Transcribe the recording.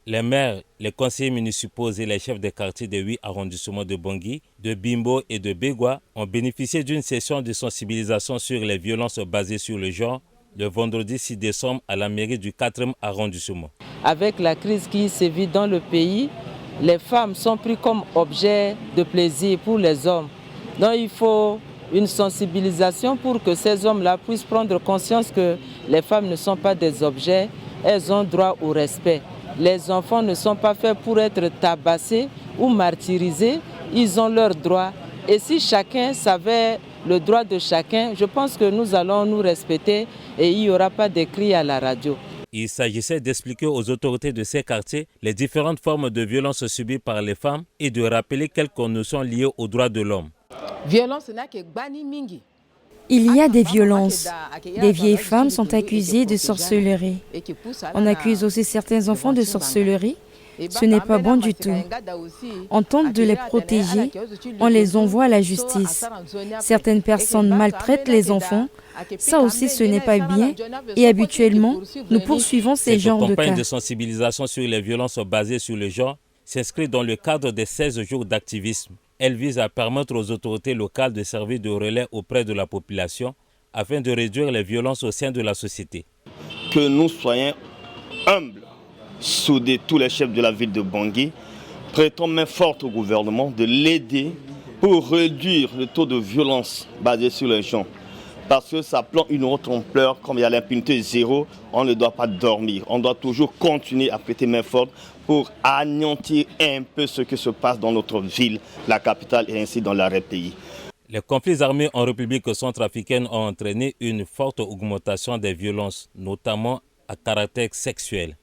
Les maires, les conseillers municipaux et les chefs des quartiers des 8 arrondissements de Bangui, de Bimbo et de Begwa ont bénéficié d'une session de sensibilisation sur les violences basées sur le genre le vendredi 6 décembre à la mairie du 4e arrondissement. Avec la crise qui sévit dans le pays, les femmes sont prises comme objet de plaisir pour les hommes. Donc il faut une sensibilisation pour que ces hommes-là puissent prendre conscience que les femmes ne sont pas des objets, elles ont droit au respect. Les enfants ne sont pas faits pour être tabassés ou martyrisés, ils ont leurs droits. Et si chacun savait le droit de chacun, je pense que nous allons nous respecter et il n'y aura pas de cris à la radio. Il s'agissait d'expliquer aux autorités de ces quartiers les différentes formes de violences subies par les femmes et de rappeler quelques notions liées aux droits de l'homme. Il y a des violences. Des vieilles femmes sont accusées de sorcellerie. On accuse aussi certains enfants de sorcellerie. Ce n'est pas bon du tout. On tente de les protéger, on les envoie à la justice. Certaines personnes maltraitent les enfants. Ça aussi, ce n'est pas bien. Et habituellement, nous poursuivons ces genres de cas. Cette campagne de sensibilisation sur les violences basées sur le genre s'inscrit dans le cadre des 16 jours d'activisme. Elle vise à permettre aux autorités locales de servir de relais auprès de la population afin de réduire les violences au sein de la société. Que nous soyons humbles, soudés, tous les chefs de la ville de Bangui, prêtons main forte au gouvernement de l'aider pour réduire le taux de violence basé sur les gens. Parce que ça prend une autre ampleur, comme il y a l'impunité zéro, on ne doit pas dormir. On doit toujours continuer à prêter main forte pour anéantir un peu ce qui se passe dans notre ville, la capitale et ainsi dans l'arrière-pays. Les conflits armés en République centrafricaine ont entraîné une forte augmentation des violences, notamment à caractère sexuel.